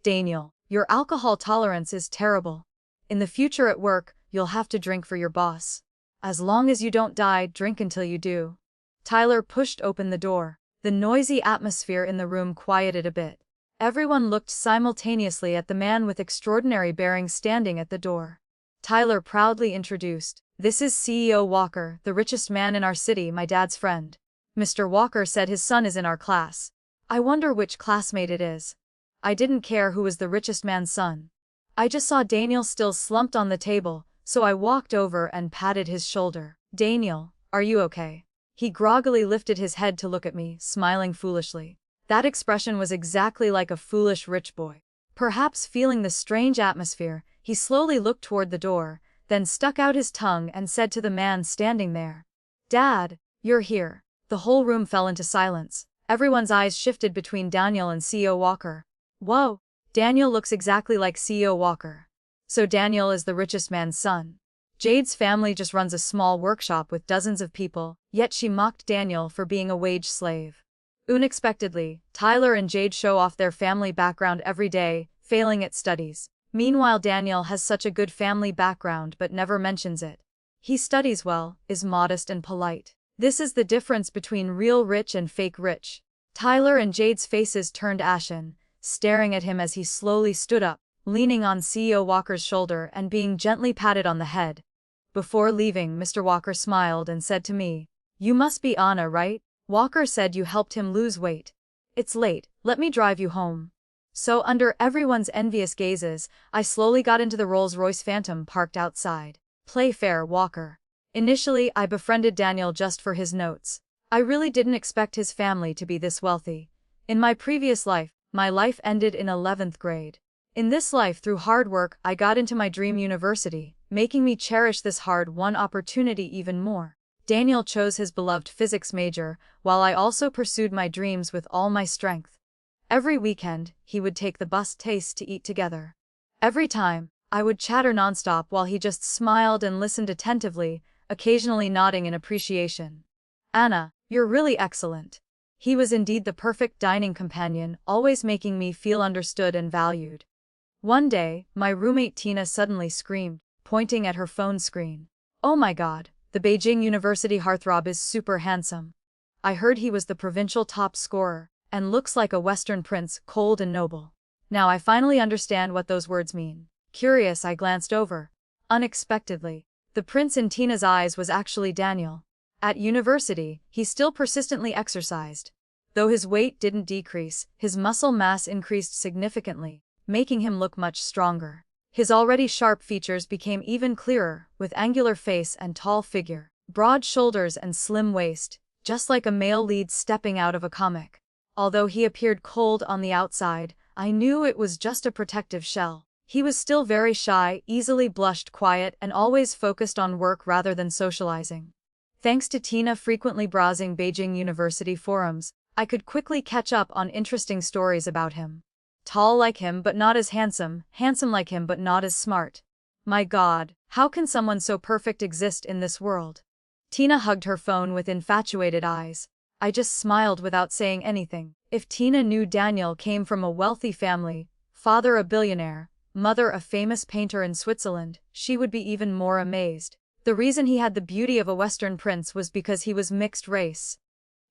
"Daniel, your alcohol tolerance is terrible. In the future at work, you'll have to drink for your boss. As long as you don't die, drink until you do." Tyler pushed open the door. The noisy atmosphere in the room quieted a bit. Everyone looked simultaneously at the man with extraordinary bearing standing at the door. Tyler proudly introduced, "This is CEO Walker, the richest man in our city, my dad's friend. Mr. Walker said his son is in our class. I wonder which classmate it is." I didn't care who was the richest man's son. I just saw Daniel still slumped on the table, so I walked over and patted his shoulder. "Daniel, are you okay?" He groggily lifted his head to look at me, smiling foolishly. That expression was exactly like a foolish rich boy. Perhaps feeling the strange atmosphere, he slowly looked toward the door, then stuck out his tongue and said to the man standing there, "Dad, you're here." The whole room fell into silence. Everyone's eyes shifted between Daniel and CEO Walker. Whoa, Daniel looks exactly like CEO Walker. So Daniel is the richest man's son. Jade's family just runs a small workshop with dozens of people, yet she mocked Daniel for being a wage slave. Unexpectedly, Tyler and Jade show off their family background every day, failing at studies. Meanwhile, Daniel has such a good family background but never mentions it. He studies well, is modest and polite. This is the difference between real rich and fake rich. Tyler and Jade's faces turned ashen, staring at him as he slowly stood up, leaning on CEO Walker's shoulder and being gently patted on the head. Before leaving, Mr. Walker smiled and said to me, "You must be Anna, right? Walker said you helped him lose weight. It's late, let me drive you home." So under everyone's envious gazes, I slowly got into the Rolls-Royce Phantom parked outside. Play fair, Walker. Initially, I befriended Daniel just for his notes. I really didn't expect his family to be this wealthy. In my previous life, my life ended in 11th grade. In this life, through hard work, I got into my dream university, making me cherish this hard-won opportunity even more. Daniel chose his beloved physics major, while I also pursued my dreams with all my strength. Every weekend, he would take the bus to eat together. Every time, I would chatter nonstop while he just smiled and listened attentively, occasionally nodding in appreciation. "Anna, you're really excellent." He was indeed the perfect dining companion, always making me feel understood and valued. One day, my roommate Tina suddenly screamed, pointing at her phone screen. "Oh my God, the Beijing University Heartthrob is super handsome. I heard he was the provincial top scorer, and looks like a Western prince, cold and noble." Now I finally understand what those words mean. Curious, I glanced over. Unexpectedly, the prince in Tina's eyes was actually Daniel. At university, he still persistently exercised. Though his weight didn't decrease, his muscle mass increased significantly, making him look much stronger. His already sharp features became even clearer, with angular face and tall figure, broad shoulders and slim waist, just like a male lead stepping out of a comic. Although he appeared cold on the outside, I knew it was just a protective shell. He was still very shy, easily blushed, quiet, and always focused on work rather than socializing. Thanks to Tina frequently browsing Beijing University forums, I could quickly catch up on interesting stories about him. Tall like him but not as handsome, handsome like him but not as smart. My God, how can someone so perfect exist in this world? Tina hugged her phone with infatuated eyes. I just smiled without saying anything. If Tina knew Daniel came from a wealthy family, father a billionaire, mother a famous painter in Switzerland, she would be even more amazed. The reason he had the beauty of a Western prince was because he was mixed race.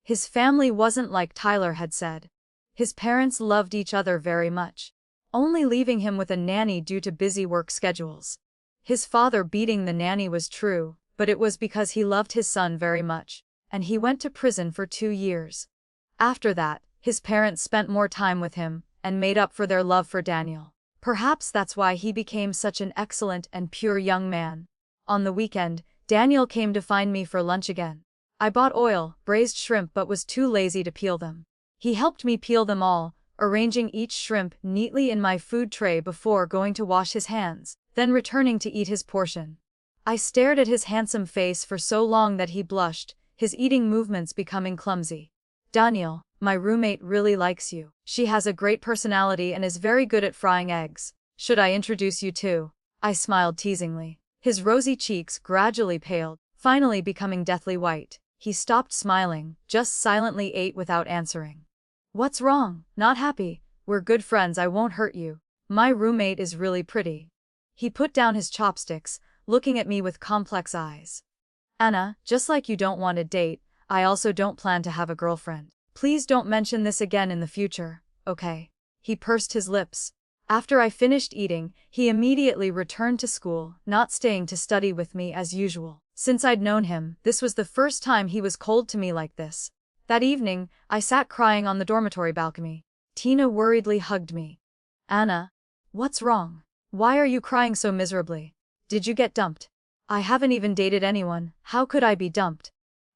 His family wasn't like Tyler had said. His parents loved each other very much, only leaving him with a nanny due to busy work schedules. His father beating the nanny was true, but it was because he loved his son very much, and he went to prison for 2 years. After that, his parents spent more time with him, and made up for their love for Daniel. Perhaps that's why he became such an excellent and pure young man. On the weekend, Daniel came to find me for lunch again. I bought oil, braised shrimp but was too lazy to peel them. He helped me peel them all, arranging each shrimp neatly in my food tray before going to wash his hands, then returning to eat his portion. I stared at his handsome face for so long that he blushed, his eating movements becoming clumsy. Daniel, my roommate really likes you. She has a great personality and is very good at frying eggs. Should I introduce you to? I smiled teasingly. His rosy cheeks gradually paled, finally becoming deathly white. He stopped smiling, just silently ate without answering. What's wrong? Not happy? We're good friends, I won't hurt you. My roommate is really pretty. He put down his chopsticks, looking at me with complex eyes. Anna, just like you don't want a date, I also don't plan to have a girlfriend. Please don't mention this again in the future, okay? He pursed his lips. After I finished eating, he immediately returned to school, not staying to study with me as usual. Since I'd known him, this was the first time he was cold to me like this. That evening, I sat crying on the dormitory balcony. Tina worriedly hugged me. Anna, what's wrong? Why are you crying so miserably? Did you get dumped? I haven't even dated anyone, how could I be dumped?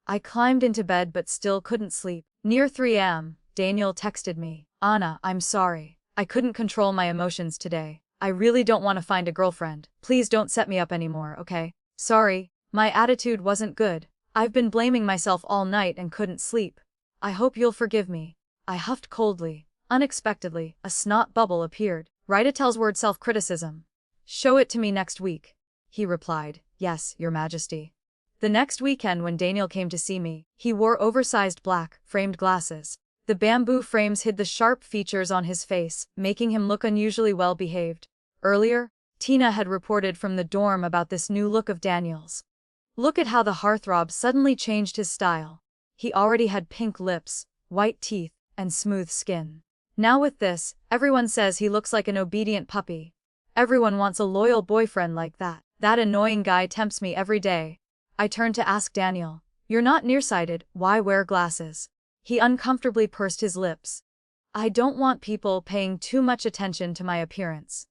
I climbed into bed but still couldn't sleep. Near 3 a.m., Daniel texted me. Anna, I'm sorry. I couldn't control my emotions today. I really don't want to find a girlfriend. Please don't set me up anymore, okay? Sorry, my attitude wasn't good. I've been blaming myself all night and couldn't sleep. I hope you'll forgive me. I huffed coldly. Unexpectedly, a snot bubble appeared. Write a tells word self-criticism. Show it to me next week. He replied, yes, Your Majesty. The next weekend when Daniel came to see me, he wore oversized black, framed glasses. The bamboo frames hid the sharp features on his face, making him look unusually well-behaved. Earlier, Tina had reported from the dorm about this new look of Daniel's. Look at how the heartthrob suddenly changed his style. He already had pink lips, white teeth, and smooth skin. Now with this, everyone says he looks like an obedient puppy. Everyone wants a loyal boyfriend like that. That annoying guy tempts me every day. I turned to ask Daniel, you're not nearsighted, why wear glasses? He uncomfortably pursed his lips. I don't want people paying too much attention to my appearance.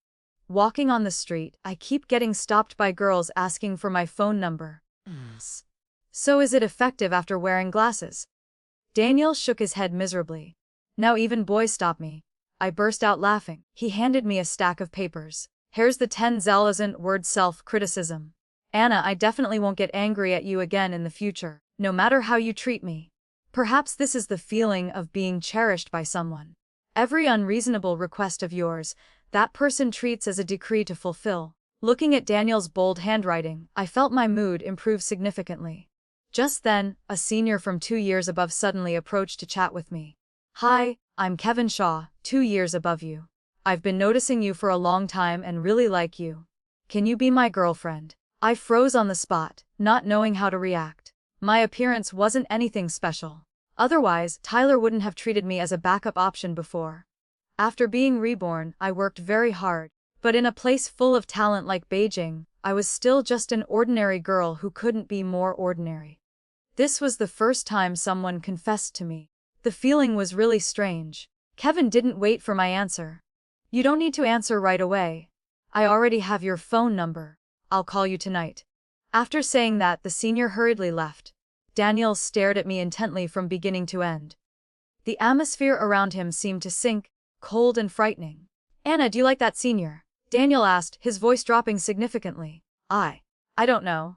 Walking on the street, I keep getting stopped by girls asking for my phone number. So is it effective after wearing glasses? Daniel shook his head miserably. Now even boys stop me. I burst out laughing. He handed me a stack of papers. Here's the 10,000 word self-criticism. Anna, I definitely won't get angry at you again in the future, no matter how you treat me. Perhaps this is the feeling of being cherished by someone. Every unreasonable request of yours, that person treats as a decree to fulfill. Looking at Daniel's bold handwriting, I felt my mood improve significantly. Just then, a senior from 2 years above suddenly approached to chat with me. Hi, I'm Kevin Shaw, 2 years above you. I've been noticing you for a long time and really like you. Can you be my girlfriend? I froze on the spot, not knowing how to react. My appearance wasn't anything special. Otherwise, Tyler wouldn't have treated me as a backup option before. After being reborn, I worked very hard, but in a place full of talent like Beijing, I was still just an ordinary girl who couldn't be more ordinary. This was the first time someone confessed to me. The feeling was really strange. Kevin didn't wait for my answer. You don't need to answer right away. I already have your phone number. I'll call you tonight. After saying that, the senior hurriedly left. Daniel stared at me intently from beginning to end. The atmosphere around him seemed to sink, cold and frightening. Anna, do you like that senior? Daniel asked, his voice dropping significantly. I don't know.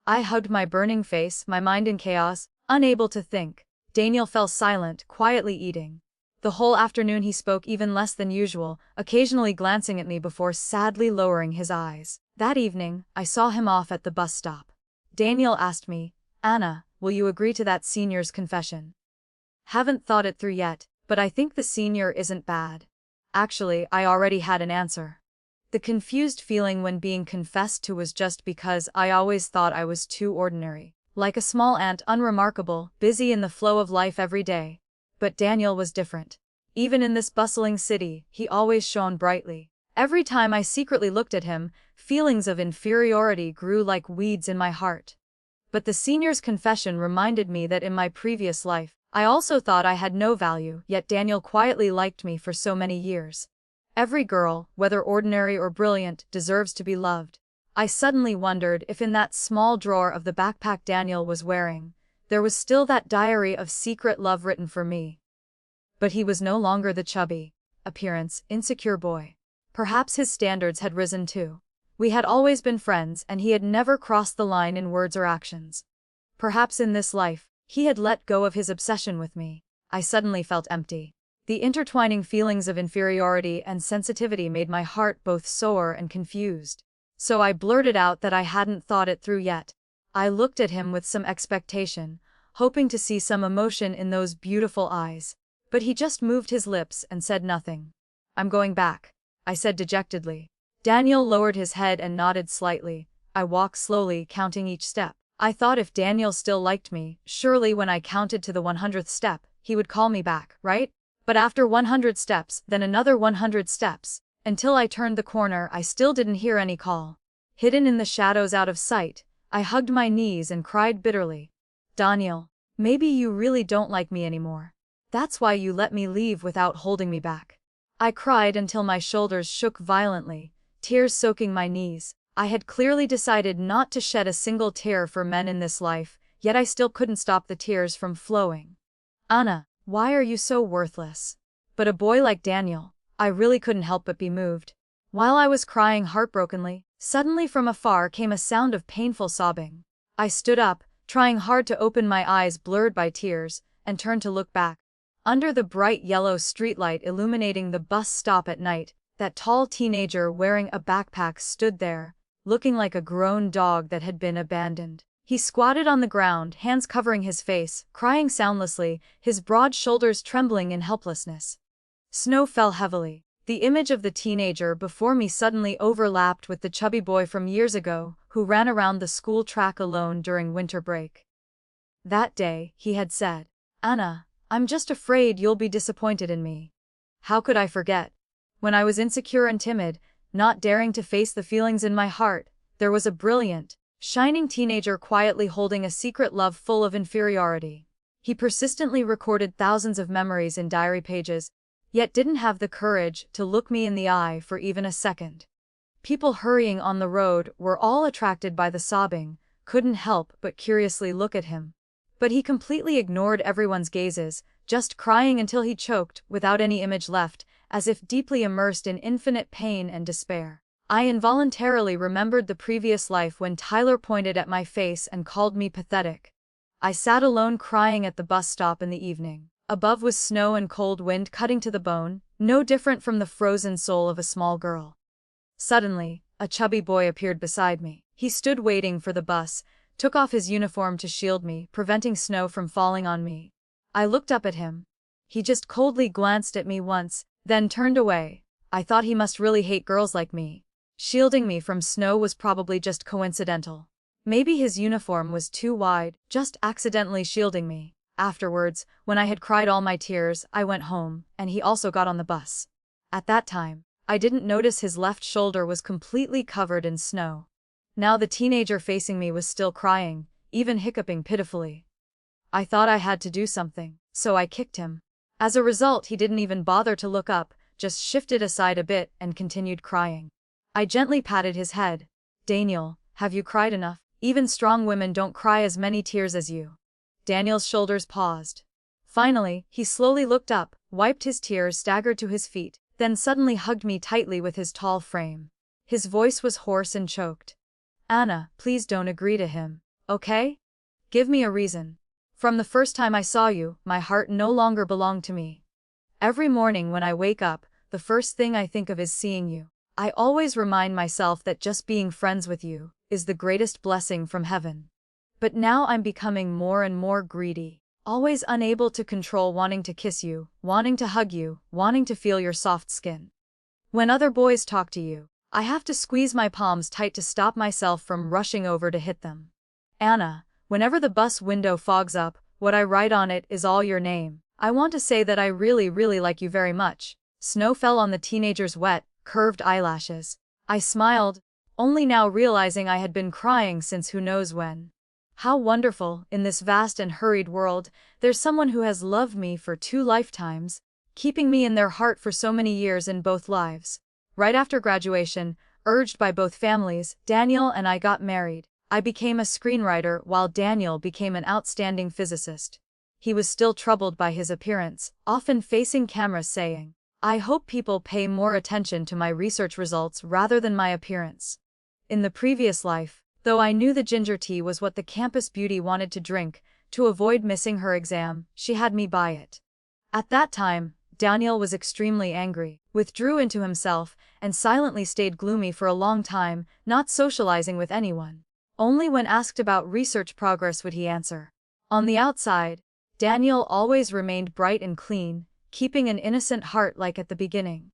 I hugged my burning face, my mind in chaos, unable to think. Daniel fell silent, quietly eating. The whole afternoon he spoke even less than usual, occasionally glancing at me before sadly lowering his eyes. That evening, I saw him off at the bus stop. Daniel asked me, Anna, will you agree to that senior's confession? Haven't thought it through yet, but I think the senior isn't bad. Actually, I already had an answer. The confused feeling when being confessed to was just because I always thought I was too ordinary. Like a small ant, unremarkable, busy in the flow of life every day. But Daniel was different. Even in this bustling city, he always shone brightly. Every time I secretly looked at him, feelings of inferiority grew like weeds in my heart. But the senior's confession reminded me that in my previous life, I also thought I had no value, yet Daniel quietly liked me for so many years. Every girl, whether ordinary or brilliant, deserves to be loved. I suddenly wondered if in that small drawer of the backpack Daniel was wearing, there was still that diary of secret love written for me. But he was no longer the chubby, appearance, insecure boy. Perhaps his standards had risen too. We had always been friends and he had never crossed the line in words or actions. Perhaps in this life, he had let go of his obsession with me. I suddenly felt empty. The intertwining feelings of inferiority and sensitivity made my heart both sore and confused. So I blurted out that I hadn't thought it through yet. I looked at him with some expectation, hoping to see some emotion in those beautiful eyes. But he just moved his lips and said nothing. I'm going back, I said dejectedly. Daniel lowered his head and nodded slightly. I walked slowly, counting each step. I thought if Daniel still liked me, surely when I counted to the 100th step, he would call me back, right? But after 100 steps, then another 100 steps. Until I turned the corner, I still didn't hear any call. Hidden in the shadows out of sight, I hugged my knees and cried bitterly. Daniel, maybe you really don't like me anymore. That's why you let me leave without holding me back. I cried until my shoulders shook violently, tears soaking my knees. I had clearly decided not to shed a single tear for men in this life, yet I still couldn't stop the tears from flowing. Anna, why are you so worthless? But a boy like Daniel, I really couldn't help but be moved. While I was crying heartbrokenly, suddenly from afar came a sound of painful sobbing. I stood up, trying hard to open my eyes blurred by tears, and turned to look back. Under the bright yellow streetlight illuminating the bus stop at night, that tall teenager wearing a backpack stood there, looking like a grown dog that had been abandoned. He squatted on the ground, hands covering his face, crying soundlessly, his broad shoulders trembling in helplessness. Snow fell heavily. The image of the teenager before me suddenly overlapped with the chubby boy from years ago, who ran around the school track alone during winter break. That day, he had said, Anna, I'm just afraid you'll be disappointed in me. How could I forget? When I was insecure and timid, not daring to face the feelings in my heart, there was a brilliant, shining teenager quietly holding a secret love full of inferiority. He persistently recorded thousands of memories in diary pages, yet didn't have the courage to look me in the eye for even a second. People hurrying on the road were all attracted by the sobbing, couldn't help but curiously look at him. But he completely ignored everyone's gazes, just crying until he choked, without any image left, as if deeply immersed in infinite pain and despair. I involuntarily remembered the previous life when Tyler pointed at my face and called me pathetic. I sat alone crying at the bus stop in the evening. Above was snow and cold wind cutting to the bone, no different from the frozen soul of a small girl. Suddenly, a chubby boy appeared beside me. He stood waiting for the bus, took off his uniform to shield me, preventing snow from falling on me. I looked up at him. He just coldly glanced at me once, then turned away. I thought he must really hate girls like me. Shielding me from snow was probably just coincidental. Maybe his uniform was too wide, just accidentally shielding me. Afterwards, when I had cried all my tears, I went home, and he also got on the bus. At that time, I didn't notice his left shoulder was completely covered in snow. Now the teenager facing me was still crying, even hiccuping pitifully. I thought I had to do something, so I kicked him. As a result, he didn't even bother to look up, just shifted aside a bit and continued crying. I gently patted his head. Daniel, have you cried enough? Even strong women don't cry as many tears as you. Daniel's shoulders paused. Finally, he slowly looked up, wiped his tears, staggered to his feet, then suddenly hugged me tightly with his tall frame. His voice was hoarse and choked. Anna, please don't agree to him, okay? Give me a reason. From the first time I saw you, my heart no longer belonged to me. Every morning when I wake up, the first thing I think of is seeing you. I always remind myself that just being friends with you is the greatest blessing from heaven. But now I'm becoming more and more greedy, always unable to control wanting to kiss you, wanting to hug you, wanting to feel your soft skin. When other boys talk to you, I have to squeeze my palms tight to stop myself from rushing over to hit them. Anna, whenever the bus window fogs up, what I write on it is all your name. I want to say that I really, really like you very much. Snow fell on the teenager's wet, curved eyelashes. I smiled, only now realizing I had been crying since who knows when. How wonderful, in this vast and hurried world, there's someone who has loved me for 2 lifetimes, keeping me in their heart for so many years in both lives. Right after graduation, urged by both families, Daniel and I got married. I became a screenwriter while Daniel became an outstanding physicist. He was still troubled by his appearance, often facing cameras saying, "I hope people pay more attention to my research results rather than my appearance." In the previous life, though I knew the ginger tea was what the campus beauty wanted to drink, to avoid missing her exam, she had me buy it. At that time, Daniel was extremely angry, withdrew into himself, and silently stayed gloomy for a long time, not socializing with anyone. Only when asked about research progress would he answer. On the outside, Daniel always remained bright and clean, keeping an innocent heart like at the beginning.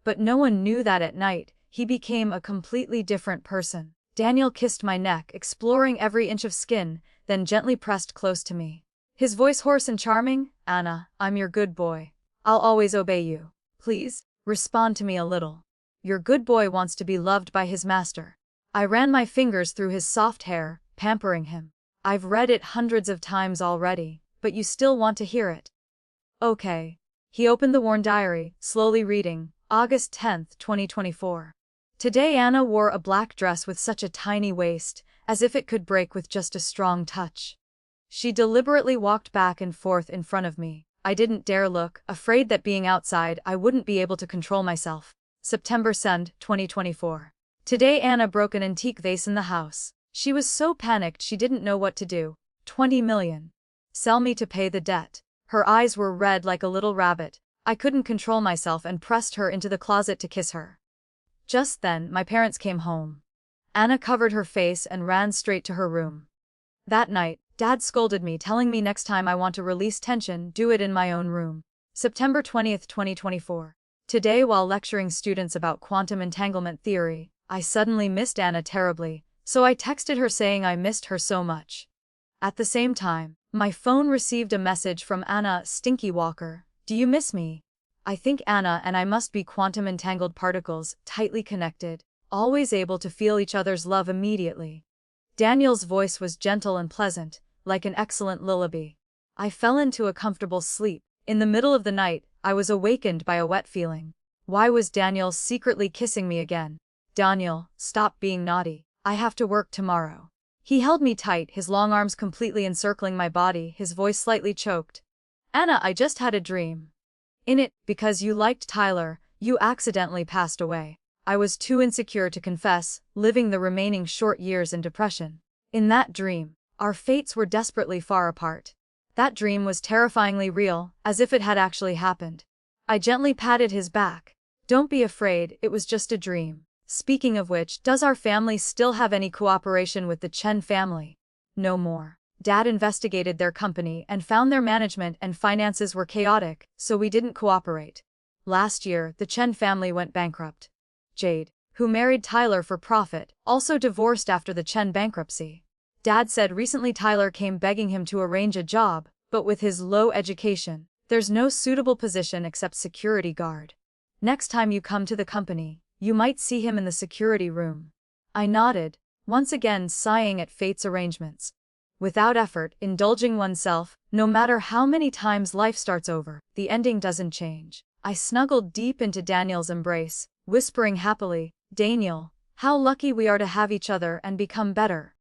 But no one knew that at night, he became a completely different person. Daniel kissed my neck, exploring every inch of skin, then gently pressed close to me. His voice hoarse and charming, "Anna, I'm your good boy. I'll always obey you. Please, respond to me a little. Your good boy wants to be loved by his master." I ran my fingers through his soft hair, pampering him. "I've read it hundreds of times already, but you still want to hear it. Okay." He opened the worn diary, slowly reading, August 10th, 2024. Today Anna wore a black dress with such a tiny waist, as if it could break with just a strong touch. She deliberately walked back and forth in front of me. I didn't dare look, afraid that being outside I wouldn't be able to control myself. September 2nd, 2024. Today Anna broke an antique vase in the house. She was so panicked she didn't know what to do. 20 million. Sell me to pay the debt. Her eyes were red like a little rabbit. I couldn't control myself and pressed her into the closet to kiss her. Just then, my parents came home. Anna covered her face and ran straight to her room. That night, Dad scolded me, telling me next time I want to release tension, do it in my own room. September 20th, 2024. Today, while lecturing students about quantum entanglement theory, I suddenly missed Anna terribly, so I texted her saying I missed her so much. At the same time, my phone received a message from Anna, "Stinky Walker, do you miss me?" I think Anna and I must be quantum entangled particles, tightly connected, always able to feel each other's love immediately. Daniel's voice was gentle and pleasant, like an excellent lullaby. I fell into a comfortable sleep. In the middle of the night, I was awakened by a wet feeling. Why was Daniel secretly kissing me again? "Daniel, stop being naughty. I have to work tomorrow." He held me tight, his long arms completely encircling my body, his voice slightly choked. "Anna, I just had a dream. In it, because you liked Tyler, you accidentally passed away." I was too insecure to confess, living the remaining short years in depression. In that dream, our fates were desperately far apart. That dream was terrifyingly real, as if it had actually happened. I gently patted his back. "Don't be afraid, it was just a dream. Speaking of which, does our family still have any cooperation with the Chen family?" "No more. Dad investigated their company and found their management and finances were chaotic, so we didn't cooperate. Last year, the Chen family went bankrupt. Jade, who married Tyler for profit, also divorced after the Chen bankruptcy. Dad said recently Tyler came begging him to arrange a job, but with his low education, there's no suitable position except security guard. Next time you come to the company, you might see him in the security room." I nodded, once again sighing at fate's arrangements. Without effort, indulging oneself, no matter how many times life starts over, the ending doesn't change. I snuggled deep into Daniel's embrace, whispering happily, "Daniel, how lucky we are to have each other and become better."